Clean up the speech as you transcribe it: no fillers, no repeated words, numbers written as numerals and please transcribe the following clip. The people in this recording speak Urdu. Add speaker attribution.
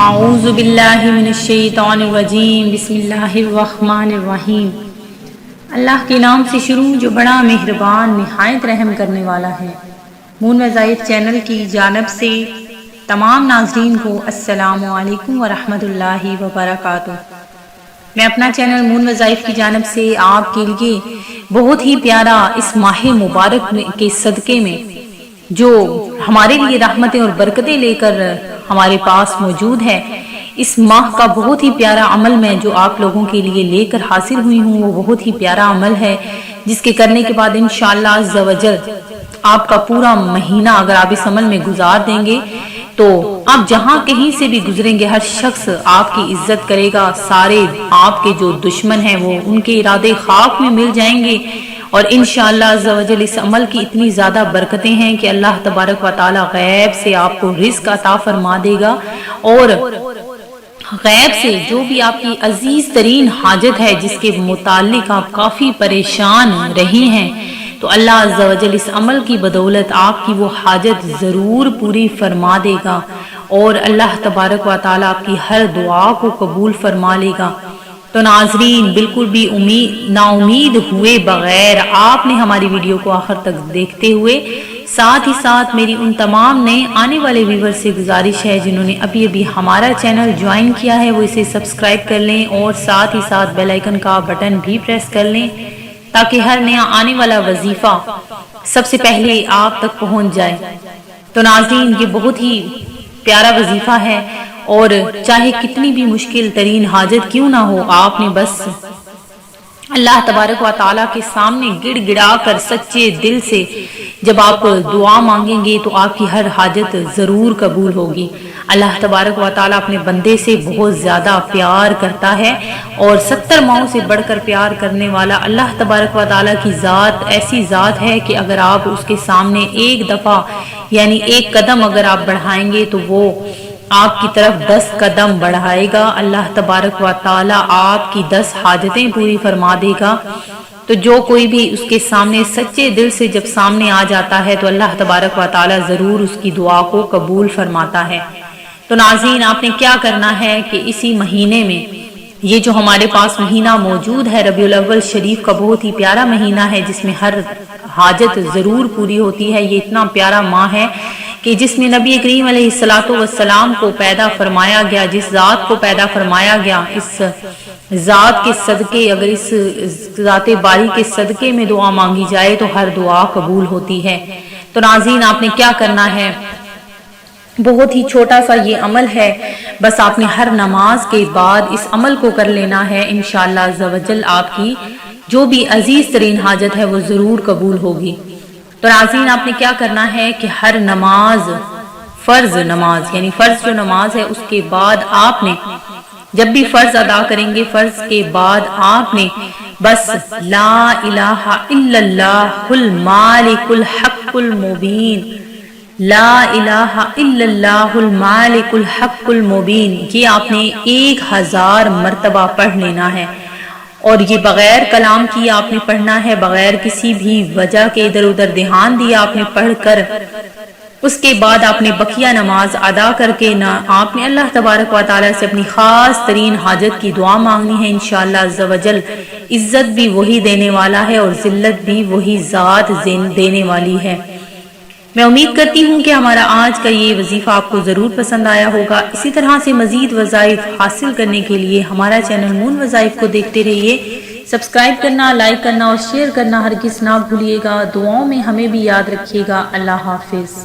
Speaker 1: اعوذ باللہ من الشیطان الرجیم، بسم اللہ الرحمن الرحیم۔ اللہ کے نام سے شروع جو بڑا مہربان نہایت رحم کرنے والا ہے۔ مون وظائف چینل کی جانب سے تمام ناظرین کو السلام علیکم ورحمۃ اللہ وبرکاتہ۔ میں اپنا چینل مون وظائف کی جانب سے آپ کے لیے بہت ہی پیارا اس ماہ مبارک کے صدقے میں جو ہمارے لیے رحمتیں اور برکتیں لے کر ہمارے پاس موجود ہے، اس ماہ کا بہت ہی پیارا عمل میں جو آپ لوگوں کے لیے لے کر حاصل ہوئی ہوں، وہ بہت ہی پیارا عمل ہے جس کے کرنے کے بعد انشاءاللہ عز و جل آپ کا پورا مہینہ اگر آپ اس عمل میں گزار دیں گے تو آپ جہاں کہیں سے بھی گزریں گے ہر شخص آپ کی عزت کرے گا، سارے آپ کے جو دشمن ہیں وہ ان کے ارادے خاک میں مل جائیں گے، اور انشاءاللہ عز و جل اس عمل کی اتنی زیادہ برکتیں ہیں کہ اللہ تبارک و تعالی غیب سے آپ کو رزق عطا فرما دے گا، اور غیب سے جو بھی آپ کی عزیز ترین حاجت ہے جس کے متعلق آپ کافی پریشان رہی ہیں، تو اللہ عز و جل اس عمل کی بدولت آپ کی وہ حاجت ضرور پوری فرما دے گا، اور اللہ تبارک و تعالی آپ کی ہر دعا کو قبول فرما لے گا۔ تو ناظرین بالکل بھی نا امید ہوئے بغیر آپ نے ہماری ویڈیو کو آخر تک دیکھتے ہوئے ساتھ ہی ساتھ میری ان تمام نئے آنے والے ویور سے گزارش ہے جنہوں نے ابھی ہمارا چینل جوائن کیا ہے وہ اسے سبسکرائب کر لیں، اور ساتھ ہی ساتھ بیل آئیکن کا بٹن بھی پریس کر لیں تاکہ ہر نیا آنے والا وظیفہ سب سے پہلے آپ تک پہنچ جائے۔ تو ناظرین یہ بہت ہی پیارا وظیفہ ہے، اور چاہے کتنی بھی مشکل ترین حاجت کیوں نہ ہو، آپ نے بس اللہ تبارک و تعالیٰ کے سامنے گڑ گڑا کر سچے دل سے جب آپ دعا مانگیں گے تو آپ کی ہر حاجت ضرور قبول ہوگی۔ اللہ تبارک و تعالیٰ اپنے بندے سے بہت زیادہ پیار کرتا ہے، اور 70 ماؤں سے بڑھ کر پیار کرنے والا اللہ تبارک و تعالیٰ کی ذات ایسی ذات ہے کہ اگر آپ اس کے سامنے ایک دفعہ یعنی ایک قدم اگر آپ بڑھائیں گے تو وہ آپ کی طرف 10 قدم بڑھائے گا۔ اللہ تبارک و تعالی آپ کی 10 حاجتیں پوری فرما دے گا۔ تو جو کوئی بھی اس کے سامنے سچے دل سے جب سامنے آ جاتا ہے تو اللہ تبارک و تعالی ضرور اس کی دعا کو قبول فرماتا ہے۔ تو ناظرین آپ نے کیا کرنا ہے کہ اسی مہینے میں یہ جو ہمارے پاس مہینہ موجود ہے ربیع الاول شریف کا بہت ہی پیارا مہینہ ہے جس میں ہر حاجت ضرور پوری ہوتی ہے۔ یہ اتنا پیارا ماہ ہے کہ جس میں نبی کریم علیہ الصلوۃ والسلام کو پیدا فرمایا گیا، جس ذات کو پیدا فرمایا گیا، اس ذات کے صدقے اگر اس ذات باری کے صدقے میں دعا مانگی جائے تو ہر دعا قبول ہوتی ہے۔ تو ناظرین آپ نے کیا کرنا ہے، بہت ہی چھوٹا سا یہ عمل ہے، بس آپ نے ہر نماز کے بعد اس عمل کو کر لینا ہے، انشاءاللہ عز و جل آپ کی جو بھی عزیز ترین حاجت ہے وہ ضرور قبول ہوگی۔ تو ناظرین آپ نے کیا کرنا ہے کہ ہر نماز فرض نماز یعنی فرض جو نماز ہے اس کے بعد آپ نے جب بھی فرض ادا کریں گے فرض کے بعد آپ نے بس لا الہ الا اللہ المالک الحق المبین، لا الہ الا اللہ المالک الحق المبین، یہ آپ نے 1000 مرتبہ پڑھ لینا ہے، اور یہ بغیر کلام کی آپ نے پڑھنا ہے، بغیر کسی بھی وجہ کے ادھر ادھر دھیان دیا آپ نے پڑھ کر اس کے بعد آپ نے بقیہ نماز ادا کر کے آپ نے اللہ تبارک و تعالیٰ سے اپنی خاص ترین حاجت کی دعا مانگنی ہے۔ انشاءاللہ عز و جل عزت بھی وہی دینے والا ہے اور ذلت بھی وہی ذات دینے والی ہے۔ میں امید کرتی ہوں کہ ہمارا آج کا یہ وظیفہ آپ کو ضرور پسند آیا ہوگا۔ اسی طرح سے مزید وظائف حاصل کرنے کے لیے ہمارا چینل مون وظائف کو دیکھتے رہیے، سبسکرائب کرنا، لائک کرنا اور شیئر کرنا ہرگز نہ بھولیے گا۔ دعاؤں میں ہمیں بھی یاد رکھیے گا۔ اللہ حافظ۔